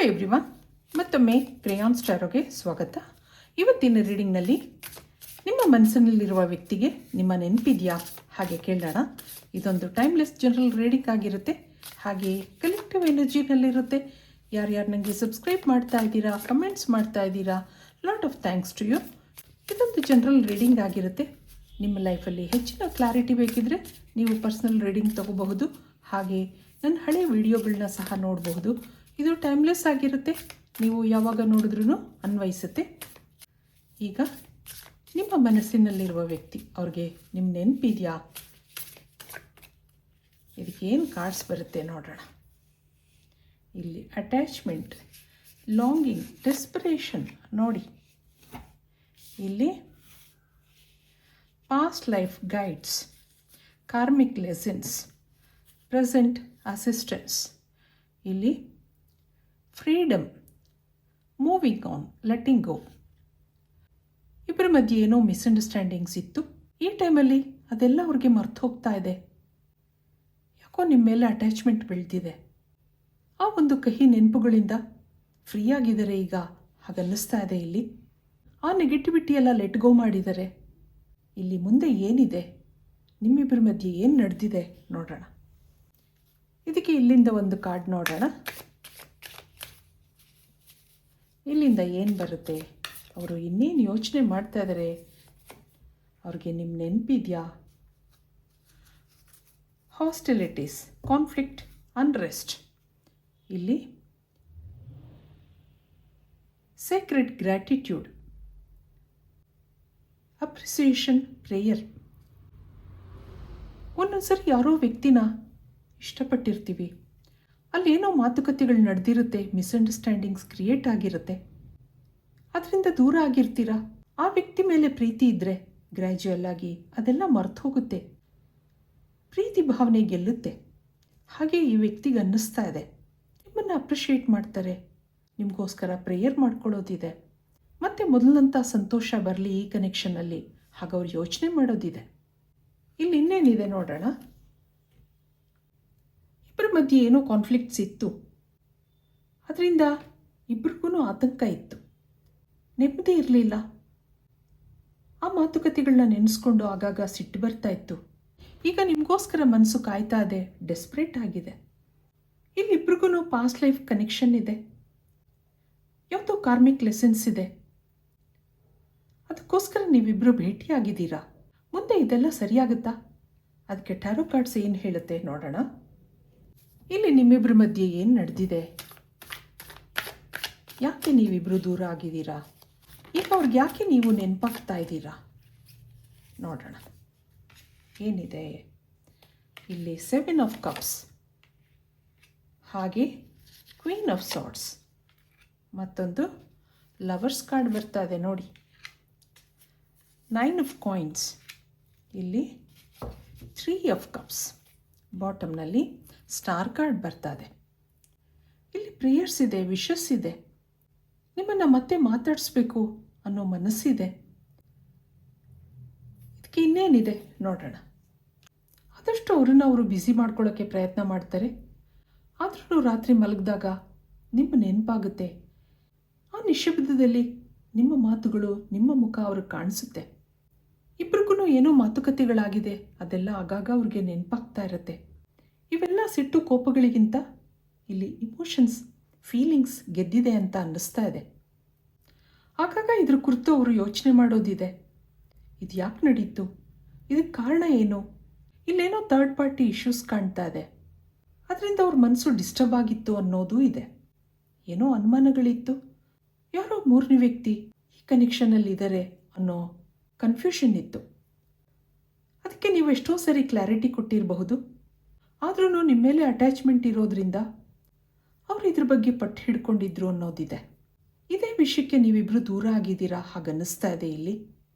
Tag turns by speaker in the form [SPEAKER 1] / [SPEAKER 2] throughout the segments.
[SPEAKER 1] Everyone, ಮತ್ತೊಮ್ಮೆ ಕ್ರೇಯಾನ್ ಸ್ಟಾರೋಗೆ ಸ್ವಾಗತ. ಇವತ್ತಿನ ರೀಡಿಂಗ್ನಲ್ಲಿ ನಿಮ್ಮ ಮನಸ್ಸಿನಲ್ಲಿರುವ ವ್ಯಕ್ತಿಗೆ ನಿಮ್ಮ ನೆನಪಿದೆಯಾ ಹಾಗೆ ಕೇಳೋಣ. ಇದೊಂದು ಟೈಮ್ಲೆಸ್ ಜನರಲ್ ರೀಡಿಂಗ್ ಆಗಿರುತ್ತೆ, ಹಾಗೆ ಕಲೆಕ್ಟಿವ್ ಎನರ್ಜಿನಲ್ಲಿರುತ್ತೆ. ಯಾರ್ಯಾರು ನನಗೆ ಸಬ್ಸ್ಕ್ರೈಬ್ ಮಾಡ್ತಾ ಇದ್ದೀರಾ, ಕಮೆಂಟ್ಸ್ ಮಾಡ್ತಾ ಇದ್ದೀರಾ, lot of thanks to you. ಇದೊಂದು ಜನರಲ್ ರೀಡಿಂಗ್ ಆಗಿರುತ್ತೆ. ನಿಮ್ಮ ಲೈಫಲ್ಲಿ ಹೆಚ್ಚಿನ ಕ್ಲಾರಿಟಿ ಬೇಕಿದ್ರೆ ನೀವು ಪರ್ಸ್ನಲ್ ರೀಡಿಂಗ್ ತಗೋಬಹುದು, ಹಾಗೆ ನನ್ನ ಹಳೆ ವಿಡಿಯೋಗಳನ್ನ ಸಹ ನೋಡಬಹುದು. ಇದು ಟೈಮ್ಲೆಸ್ ಆಗಿರುತ್ತೆ, ನೀವು ಯಾವಾಗ ನೋಡಿದ್ರೂ ಅನ್ವಯಿಸುತ್ತೆ. ಈಗ ನಿಮ್ಮ ಮನಸ್ಸಿನಲ್ಲಿರುವ ವ್ಯಕ್ತಿ, ಅವ್ರಿಗೆ ನಿಮ್ಮ ನೆನಪಿದೆಯಾ? ಇದಕ್ಕೆ ಏನು ಕಾರ್ಡ್ಸ್ ಬರುತ್ತೆ ನೋಡೋಣ. ಇಲ್ಲಿ ಅಟ್ಯಾಚ್ಮೆಂಟ್, ಲಾಂಗಿಂಗ್, ಡೆಸ್ಪರೇಷನ್ ನೋಡಿ. ಇಲ್ಲಿ past life guides, karmic lessons, present assistance. ಇಲ್ಲಿ ಫ್ರೀಡಮ್, ಮೂವಿಂಗ್ ಆನ್, ಲೆಟ್ಟಿಂಗ್ ಗೋ. ಇಬ್ಬರ ಮಧ್ಯೆ ಏನೋ ಮಿಸ್ಅಂಡರ್ಸ್ಟ್ಯಾಂಡಿಂಗ್ಸ್ ಇತ್ತು. ಈ ಟೈಮಲ್ಲಿ ಅದೆಲ್ಲ ಅವ್ರಿಗೆ ಮರ್ತು ಹೋಗ್ತಾ ಇದೆ. ಯಾಕೋ ನಿಮ್ಮ ಮೇಲೆ ಅಟ್ಯಾಚ್ಮೆಂಟ್ ಬೆಳೆದಿದೆ. ಆ ಒಂದು ಕಹಿ ನೆನಪುಗಳಿಂದ ಫ್ರೀ ಆಗಿದ್ದಾರೆ ಈಗ, ಹಾಗನ್ನಿಸ್ತಾ ಇದೆ. ಇಲ್ಲಿ ಆ ನೆಗೆಟಿವಿಟಿ ಎಲ್ಲ ಲೆಟ್ ಗೋ ಮಾಡಿದ್ದಾರೆ. ಇಲ್ಲಿ ಮುಂದೆ ಏನಿದೆ, ನಿಮ್ಮಿಬ್ಬರ ಮಧ್ಯೆ ಏನು ನಡೆದಿದೆ ನೋಡೋಣ. ಇದಕ್ಕೆ ಇಲ್ಲಿಂದ ಒಂದು ಕಾರ್ಡ್ ನೋಡೋಣ. ಇಲ್ಲಿಂದ ಏನು ಬರುತ್ತೆ, ಅವರು ಇನ್ನೇನು ಯೋಚನೆ ಮಾಡ್ತಾ ಇದ್ದಾರೆ, ಅವ್ರಿಗೆ ನಿಮ್ಮ ನೆನಪಿದೆಯಾ? ಹಾಸ್ಟಿಲಿಟೀಸ್, ಕಾನ್ಫ್ಲಿಕ್ಟ್, ಅನ್ರೆಸ್ಟ್. ಇಲ್ಲಿ ಸೇಕ್ರೆಡ್ ಗ್ರ್ಯಾಟಿಟ್ಯೂಡ್, ಅಪ್ರಿಸಿಯೇಷನ್, ಪ್ರೇಯರ್. ಒಂದೊಂದ್ಸರಿ ಯಾರೋ ವ್ಯಕ್ತಿನ ಇಷ್ಟಪಟ್ಟಿರ್ತೀವಿ, ಅಲ್ಲೇನೋ ಮಾತುಕತೆಗಳು ನಡೆದಿರುತ್ತೆ, ಮಿಸ್ಅಂಡರ್ಸ್ಟ್ಯಾಂಡಿಂಗ್ಸ್ ಕ್ರಿಯೇಟ್ ಆಗಿರುತ್ತೆ, ಅದರಿಂದ ದೂರ ಆಗಿರ್ತೀರಾ. ಆ ವ್ಯಕ್ತಿ ಮೇಲೆ ಪ್ರೀತಿ ಇದ್ದರೆ ಗ್ರ್ಯಾಜುಯಲ್ ಆಗಿ ಅದೆಲ್ಲ ಮರ್ತು ಹೋಗುತ್ತೆ, ಪ್ರೀತಿ ಭಾವನೆ ಗೆಲ್ಲುತ್ತೆ. ಹಾಗೆ ಈ ವ್ಯಕ್ತಿಗೆ ಅನ್ನಿಸ್ತಾ ಇದೆ, ನಿಮ್ಮನ್ನು ಅಪ್ರಿಷಿಯೇಟ್ ಮಾಡ್ತಾರೆ, ನಿಮಗೋಸ್ಕರ ಪ್ರೇಯರ್ ಮಾಡ್ಕೊಳ್ಳೋದಿದೆ, ಮತ್ತು ಮೊದಲಂಥ ಸಂತೋಷ ಬರಲಿ ಈ ಕನೆಕ್ಷನಲ್ಲಿ, ಹಾಗವ್ರು ಯೋಚನೆ ಮಾಡೋದಿದೆ. ಇಲ್ಲಿ ಇನ್ನೇನಿದೆ ನೋಡೋಣ. ಇಬ್ಬರ ಮಧ್ಯೆ ಏನೋ ಕಾನ್ಫ್ಲಿಕ್ಟ್ಸ್ ಇತ್ತು, ಅದರಿಂದ ಇಬ್ಬರಿಗೂ ಆತಂಕ ಇತ್ತು, ನೆಮ್ಮದಿ ಇರಲಿಲ್ಲ. ಆ ಮಾತುಕತೆಗಳನ್ನ ನೆನೆಸ್ಕೊಂಡು ಆಗಾಗ ಸಿಟ್ಟು ಬರ್ತಾ ಇತ್ತು. ಈಗ ನಿಮಗೋಸ್ಕರ ಮನಸ್ಸು ಕಾಯ್ತಾ ಇದೆ, ಡೆಸ್ಪರೇಟ್ ಆಗಿದೆ. ಇಲ್ಲಿಬ್ರಿಗೂ ಪಾಸ್ಟ್ ಲೈಫ್ ಕನೆಕ್ಷನ್ ಇದೆ, ಯಾವುದೋ ಕಾರ್ಮಿಕ್ ಲೆಸನ್ಸ್ ಇದೆ, ಅದಕ್ಕೋಸ್ಕರ ನೀವಿಬ್ಬರು ಭೇಟಿಯಾಗಿದ್ದೀರಾ. ಮುಂದೆ ಇದೆಲ್ಲ ಸರಿಯಾಗುತ್ತಾ? ಅದಕ್ಕೆ ಟ್ಯಾರೋ ಕಾರ್ಡ್ಸ್ ಏನು ಹೇಳುತ್ತೆ ನೋಡೋಣ. ಇಲ್ಲಿ ನಿಮ್ಮಿಬ್ಬರ ಮಧ್ಯೆ ಏನು ನಡೆದಿದೆ, ಯಾಕೆ ನೀವಿಬ್ಬರು ದೂರ ಆಗಿದ್ದೀರಾ, ಈಗ ಅವ್ರಿಗೆ ಯಾಕೆ ನೀವು ನೆನಪಾಗ್ತಾ ಇದ್ದೀರಾ ನೋಡೋಣ. ಏನಿದೆ ಇಲ್ಲಿ? 7 ಆಫ್ ಕಪ್ಸ್, ಹಾಗೆ ಕ್ವೀನ್ ಆಫ್ ಸಾರ್ಡ್ಸ್, ಮತ್ತೊಂದು ಲವರ್ಸ್ ಕಾರ್ಡ್ ಬರ್ತಾ ಇದೆ ನೋಡಿ. 9 ಆಫ್ ಕಾಯಿನ್ಸ್, ಇಲ್ಲಿ 3 ಆಫ್ ಕಪ್ಸ್, ಬಾಟಮ್ನಲ್ಲಿ ಸ್ಟಾರ್ ಕಾರ್ಡ್ ಬರ್ತಾ ಇದೆ. ಇಲ್ಲಿ ಪ್ರೇಯರ್ಸ್ ಇದೆ, ವಿಶಸ್ ಇದೆ, ನಿಮ್ಮನ್ನು ಮತ್ತೆ ಮಾತಾಡಿಸ್ಬೇಕು ಅನ್ನೋ ಮನಸ್ಸಿದೆ. ಇದಕ್ಕೆ ಇನ್ನೇನಿದೆ ನೋಡೋಣ. ಆದಷ್ಟು ಅವರು ಬ್ಯುಸಿ ಮಾಡ್ಕೊಳ್ಳೋಕ್ಕೆ ಪ್ರಯತ್ನ ಮಾಡ್ತಾರೆ, ಆದ್ರೂ ರಾತ್ರಿ ಮಲಗಿದಾಗ ನಿಮ್ಮ ನೆನಪಾಗುತ್ತೆ. ಆ ನಿಶಬ್ದದಲ್ಲಿ ನಿಮ್ಮ ಮಾತುಗಳು, ನಿಮ್ಮ ಮುಖ ಅವ್ರಿಗೆ ಕಾಣಿಸುತ್ತೆ. ಇಬ್ರಿಗೂ ಏನೋ ಮಾತುಕತೆಗಳಾಗಿದೆ, ಅದೆಲ್ಲ ಆಗಾಗ ಅವ್ರಿಗೆ ನೆನಪಾಗ್ತಾ ಇರುತ್ತೆ. ಇವೆಲ್ಲ ಸಿಟ್ಟು ಕೋಪಗಳಿಗಿಂತ ಇಲ್ಲಿ ಇಮೋಷನ್ಸ್, ಫೀಲಿಂಗ್ಸ್ ಗೆದ್ದಿದೆ ಅಂತ ಅನ್ನಿಸ್ತಾ ಇದೆ. ಆಗಾಗ ಇದ್ರ ಕುರಿತು ಅವರು ಯೋಚನೆ ಮಾಡೋದಿದೆ. ಇದು ಯಾಕೆ ನಡೀತು, ಇದಕ್ಕೆ ಕಾರಣ ಏನು? ಇಲ್ಲೇನೋ ಥರ್ಡ್ ಪಾರ್ಟಿ ಇಶ್ಯೂಸ್ ಕಾಣ್ತಾ ಇದೆ, ಅದರಿಂದ ಅವ್ರ ಮನಸ್ಸು ಡಿಸ್ಟರ್ಬ್ ಆಗಿತ್ತು ಅನ್ನೋದೂ ಇದೆ. ಏನೋ ಅನುಮಾನಗಳಿತ್ತು, ಯಾರೋ ಮೂರನೇ ವ್ಯಕ್ತಿ ಈ ಕನೆಕ್ಷನಲ್ಲಿ ಇದ್ದಾರೆ ಅನ್ನೋ ಕನ್ಫ್ಯೂಷನ್ ಇತ್ತು. ಅದಕ್ಕೆ ನೀವು ಎಷ್ಟೋ ಸರಿ ಕ್ಲಾರಿಟಿ ಕೊಟ್ಟಿರಬಹುದು, ಆದ್ರೂ ನಿಮ್ಮ ಮೇಲೆ ಅಟ್ಯಾಚ್ಮೆಂಟ್ ಇರೋದ್ರಿಂದ ಅವರು ಇದ್ರ ಬಗ್ಗೆ ಪಟ್ಟು ಹಿಡ್ಕೊಂಡಿದ್ರು ಅನ್ನೋದಿದೆ. ಇದೇ ವಿಷಯಕ್ಕೆ ನೀವಿಬ್ಬರು ದೂರ ಆಗಿದ್ದೀರಾ ಹಾಗನ್ನಿಸ್ತಾ ಇದೆ. ಇಲ್ಲಿ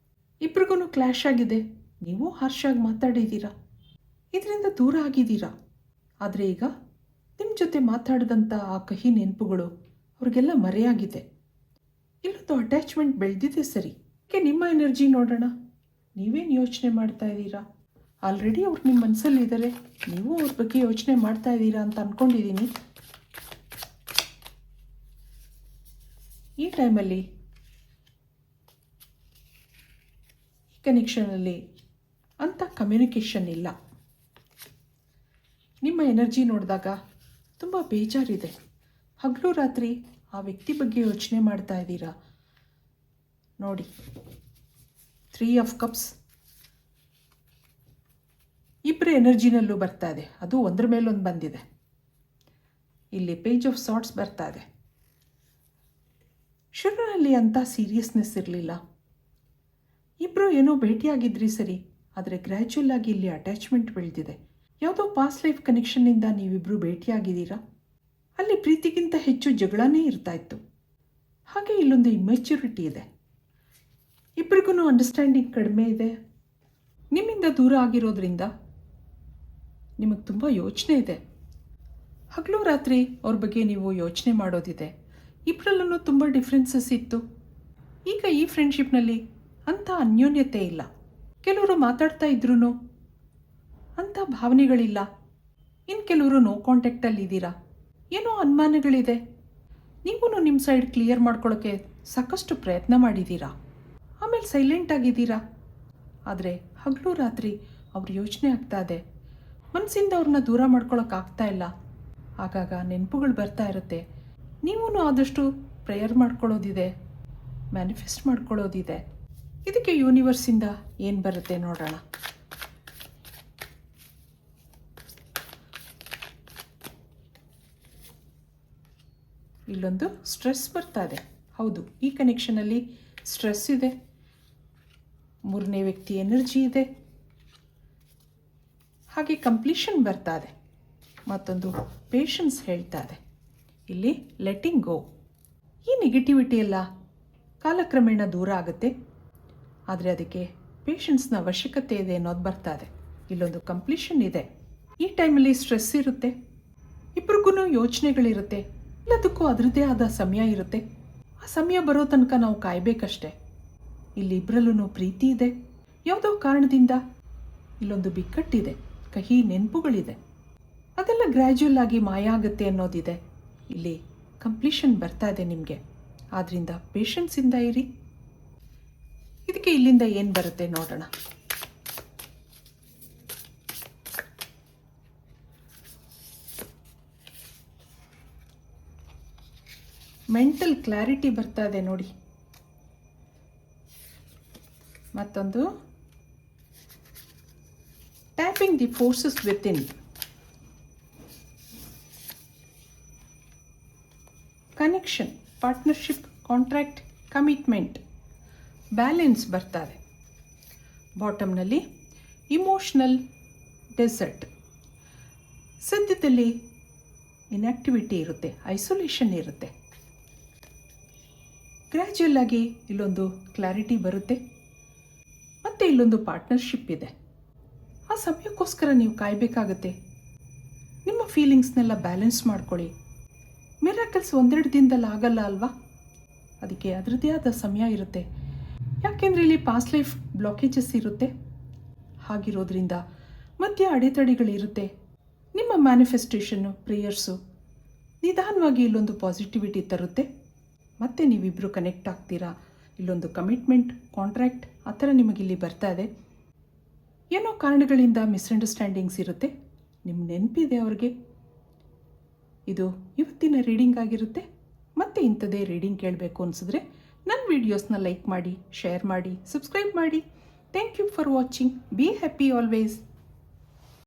[SPEAKER 1] ಇಬ್ರಿಗೂ ಕ್ಲಾಶ್ ಆಗಿದೆ, ನೀವು ಹಾರ್ಷಾಗಿ ಮಾತಾಡಿದ್ದೀರಾ, ಇದರಿಂದ ದೂರ ಆಗಿದ್ದೀರಾ. ಆದರೆ ಈಗ ನಿಮ್ಮ ಜೊತೆ ಮಾತಾಡಿದಂಥ ಆ ಕಹಿ ನೆನಪುಗಳು ಅವ್ರಿಗೆಲ್ಲ ಮರೆಯಾಗಿದೆ. ಇಲ್ಲೊಂದು ಅಟ್ಯಾಚ್ಮೆಂಟ್ ಬೆಳೆದಿದೆ ಸರಿ. ಯಾಕೆ ನಿಮ್ಮ ಎನರ್ಜಿ ನೋಡೋಣ, ನೀವೇನು ಯೋಚನೆ ಮಾಡ್ತಾ ಇದ್ದೀರಾ? ಆಲ್ರೆಡಿ ಅವ್ರು ನಿಮ್ಮ ಮನಸ್ಸಲ್ಲಿದ್ದಾರೆ, ನೀವು ಅವ್ರ ಬಗ್ಗೆ ಯೋಚನೆ ಮಾಡ್ತಾ ಇದ್ದೀರಾ ಅಂತ ಅಂದ್ಕೊಂಡಿದ್ದೀನಿ. ಟೈಮಲ್ಲಿ ಈ ಕನೆಕ್ಷನಲ್ಲಿ ಅಂಥ ಕಮ್ಯುನಿಕೇಷನ್ ಇಲ್ಲ. ನಿಮ್ಮ ಎನರ್ಜಿ ನೋಡಿದಾಗ ತುಂಬ ಬೇಜಾರಿದೆ. ಹಗಲು ರಾತ್ರಿ ಆ ವ್ಯಕ್ತಿ ಬಗ್ಗೆ ಯೋಚನೆ ಮಾಡ್ತಾ ಇದ್ದೀರಾ. ನೋಡಿ, 3 ಆಫ್ ಕಪ್ಸ್ ಇಬ್ಬರ ಎನರ್ಜಿನಲ್ಲೂ ಬರ್ತಾ ಇದೆ. ಅದು ಒಂದ್ರ ಮೇಲೊಂದು ಬಂದಿದೆ. ಇಲ್ಲಿ ಪೇಜ್ ಆಫ್ ಸಾರ್ಟ್ಸ್ ಬರ್ತಾ ಇದೆ. ಶುರುವಿನಲ್ಲಿ ಅಂಥ ಸೀರಿಯಸ್ನೆಸ್ ಇರಲಿಲ್ಲ. ಇಬ್ಬರು ಏನೋ ಭೇಟಿಯಾಗಿದ್ರಿ ಸರಿ, ಆದರೆ ಗ್ರ್ಯಾಜುವಲ್ ಆಗಿ ಇಲ್ಲಿ ಅಟ್ಯಾಚ್ಮೆಂಟ್ ಬೆಳೆದಿದೆ. ಯಾವುದೋ ಪಾಸ್ಟ್ ಲೈಫ್ ಕನೆಕ್ಷನ್ನಿಂದ ನೀವಿಬ್ಬರು ಭೇಟಿಯಾಗಿದ್ದೀರಾ. ಅಲ್ಲಿ ಪ್ರೀತಿಗಿಂತ ಹೆಚ್ಚು ಜಗಳನೇ ಇರ್ತಾ ಇತ್ತು. ಹಾಗೆ ಇಲ್ಲೊಂದು ಇಮ್ಮೆಚ್ಯೂರಿಟಿ ಇದೆ. ಇಬ್ಬರಿಗೂ ಅಂಡರ್ಸ್ಟ್ಯಾಂಡಿಂಗ್ ಕಡಿಮೆ ಇದೆ. ನಿಮ್ಮಿಂದ ದೂರ ಆಗಿರೋದ್ರಿಂದ ನಿಮಗೆ ತುಂಬ ಯೋಚನೆ ಇದೆ. ಹಗಲು ರಾತ್ರಿ ಅವ್ರ ಬಗ್ಗೆ ನೀವು ಯೋಚನೆ ಮಾಡೋದಿದೆ. ಇಬ್ಬರಲ್ಲೂ ತುಂಬ ಡಿಫ್ರೆನ್ಸಸ್ ಇತ್ತು. ಈಗ ಈ ಫ್ರೆಂಡ್ಶಿಪ್ನಲ್ಲಿ ಅಂಥ ಅನ್ಯೋನ್ಯತೆ ಇಲ್ಲ. ಕೆಲವರು ಮಾತಾಡ್ತಾ ಇದ್ರೂ ಅಂಥ ಭಾವನೆಗಳಿಲ್ಲ. ಇನ್ನು ಕೆಲವರು ನೋ ಕಾಂಟ್ಯಾಕ್ಟಲ್ಲಿ ಇದ್ದೀರಾ. ಏನೋ ಅನುಮಾನಗಳಿದೆ. ನೀವು ನಿಮ್ಮ ಸೈಡ್ ಕ್ಲಿಯರ್ ಮಾಡ್ಕೊಳ್ಳೋಕ್ಕೆ ಸಾಕಷ್ಟು ಪ್ರಯತ್ನ ಮಾಡಿದ್ದೀರಾ. ಆಮೇಲೆ ಸೈಲೆಂಟ್ ಆಗಿದ್ದೀರಾ. ಆದರೆ ಹಗಲು ರಾತ್ರಿ ಅವ್ರ ಯೋಚನೆ ಆಗ್ತಾ ಇದೆ. ಮನಸ್ಸಿಂದ ಅವ್ರನ್ನ ದೂರ ಮಾಡ್ಕೊಳ್ಳೋಕ್ಕಾಗ್ತಾ ಇಲ್ಲ. ಆಗಾಗ ನೆನಪುಗಳು ಬರ್ತಾ ಇರುತ್ತೆ. ನೀವೂ ಆದಷ್ಟು ಪ್ರೇಯರ್ ಮಾಡ್ಕೊಳ್ಳೋದಿದೆ, ಮ್ಯಾನಿಫೆಸ್ಟ್ ಮಾಡ್ಕೊಳ್ಳೋದಿದೆ. ಇದಕ್ಕೆ ಯೂನಿವರ್ಸಿಂದ ಏನು ಬರುತ್ತೆ ನೋಡೋಣ. ಇಲ್ಲೊಂದು ಸ್ಟ್ರೆಸ್ ಬರ್ತಾ ಇದೆ. ಹೌದು, ಈ ಕನೆಕ್ಷನಲ್ಲಿ ಸ್ಟ್ರೆಸ್ ಇದೆ. ಮೂರನೇ ವ್ಯಕ್ತಿ ಎನರ್ಜಿ ಇದೆ. ಹಾಗೆ ಕಂಪ್ಲೀಷನ್ ಬರ್ತಾ ಇದೆ. ಮತ್ತೊಂದು ಪೇಷನ್ಸ್ ಹೇಳ್ತಾ ಇದೆ. ಇಲ್ಲಿ ಲೆಟ್ಟಿಂಗ್ ಗೋ. ಈ ನೆಗೆಟಿವಿಟಿ ಎಲ್ಲ ಕಾಲಕ್ರಮೇಣ ದೂರ ಆಗುತ್ತೆ. ಆದರೆ ಅದಕ್ಕೆ ಪೇಷನ್ಸ್ನ ಅವಶ್ಯಕತೆ ಇದೆ ಅನ್ನೋದು ಬರ್ತಾ ಇದೆ. ಇಲ್ಲೊಂದು ಕಂಪ್ಲೀಷನ್ ಇದೆ. ಈ ಟೈಮಲ್ಲಿ ಸ್ಟ್ರೆಸ್ ಇರುತ್ತೆ. ಇಬ್ರಿಗೂ ಯೋಚನೆಗಳಿರುತ್ತೆ. ಎಲ್ಲದಕ್ಕೂ ಅದರದ್ದೇ ಆದ ಸಮಯ ಇರುತ್ತೆ. ಆ ಸಮಯ ಬರೋ ತನಕ ನಾವು ಕಾಯಬೇಕಷ್ಟೆ. ಇಲ್ಲಿ ಇಬ್ಬರಲ್ಲೂ ಪ್ರೀತಿ ಇದೆ. ಯಾವುದೋ ಕಾರಣದಿಂದ ಇಲ್ಲೊಂದು ಬಿಕ್ಕಟ್ಟಿದೆ. ಕಹಿ ನೆನಪುಗಳಿದೆ. ಅದೆಲ್ಲ ಗ್ರ್ಯಾಜುವಲ್ ಆಗಿ ಮಾಯ ಆಗುತ್ತೆ ಅನ್ನೋದಿದೆ. ಇಲ್ಲಿ ಕಂಪ್ಲೀಷನ್ ಬರ್ತಾ ಇದೆ ನಿಮಗೆ. ಆದ್ದರಿಂದ ಪೇಷನ್ಸಿಂದ ಇರಿ. ಇದಕ್ಕೆ ಇಲ್ಲಿಂದ ಏನು ಬರುತ್ತೆ ನೋಡೋಣ. ಮೆಂಟಲ್ ಕ್ಲಾರಿಟಿ ಬರ್ತಾ ಇದೆ ನೋಡಿ. ಮತ್ತೊಂದು tapping the forces within. Connection, partnership, contract, commitment, balance ಬರ್ತಾರೆ. ಬಾಟಮ್ನಲ್ಲಿ ಇಮೋಷ್ನಲ್ ಡೆಸರ್ಟ್. ಸದ್ಯದಲ್ಲಿ ಇನ್ಆಕ್ಟಿವಿಟಿ ಇರುತ್ತೆ, ಐಸೋಲೇಷನ್ ಇರುತ್ತೆ. ಗ್ರ್ಯಾಜುವಲ್ ಆಗಿ ಇಲ್ಲೊಂದು ಕ್ಲಾರಿಟಿ ಬರುತ್ತೆ. ಮತ್ತು ಇಲ್ಲೊಂದು ಪಾರ್ಟ್ನರ್ಶಿಪ್ ಇದೆ. ಆ ಸಮಯಕ್ಕೋಸ್ಕರ ನೀವು ಕಾಯಬೇಕಾಗತ್ತೆ. ನಿಮ್ಮ ಫೀಲಿಂಗ್ಸ್ನೆಲ್ಲ ಬ್ಯಾಲೆನ್ಸ್ ಮಾಡ್ಕೊಳ್ಳಿ. ಮಿರಾಕಲ್ಸ್ ಒಂದೆರಡು ದಿನದಲ್ಲಿ ಆಗಲ್ಲ ಅಲ್ವಾ. ಅದಕ್ಕೆ ಅದರದ್ದೇ ಆದ ಸಮಯ ಇರುತ್ತೆ. ಯಾಕೆಂದರೆ ಇಲ್ಲಿ ಪಾಸ್ಟ್ ಲೈಫ್ ಬ್ಲಾಕೇಜಸ್ ಇರುತ್ತೆ. ಹಾಗಿರೋದ್ರಿಂದ ಮಧ್ಯ ಅಡೆತಡೆಗಳಿರುತ್ತೆ. ನಿಮ್ಮ ಮ್ಯಾನಿಫೆಸ್ಟೇಷನ್ನು, ಪ್ರೇಯರ್ಸು ನಿಧಾನವಾಗಿ ಇಲ್ಲೊಂದು ಪಾಸಿಟಿವಿಟಿ ತರುತ್ತೆ. ಮತ್ತೆ ನೀವಿಬ್ಬರು ಕನೆಕ್ಟ್ ಆಗ್ತೀರಾ. ಇಲ್ಲೊಂದು ಕಮಿಟ್ಮೆಂಟ್, ಕಾಂಟ್ರಾಕ್ಟ್ ಆ ಥರ ನಿಮಗಿಲ್ಲಿ ಬರ್ತಾ ಇದೆ. ಏನೋ ಕಾರಣಗಳಿಂದ ಮಿಸ್ಅಂಡರ್ಸ್ಟ್ಯಾಂಡಿಂಗ್ಸ್ ಇರುತ್ತೆ. ನಿಮ್ಮ ನೆನಪಿದೆ ಅವ್ರಿಗೆ. ಇದು ಇವತ್ತಿನ ರೀಡಿಂಗ್ ಆಗಿರುತ್ತೆ. ಮತ್ತೆ ಇಂಥದ್ದೇ ರೀಡಿಂಗ್ ಕೇಳಬೇಕು ಅನಿಸಿದ್ರೆ ನನ್ನ ವೀಡಿಯೋಸ್ನ ಲೈಕ್ ಮಾಡಿ, ಶೇರ್ ಮಾಡಿ, ಸಬ್ಸ್ಕ್ರೈಬ್ ಮಾಡಿ. Thank you for watching. Be happy always.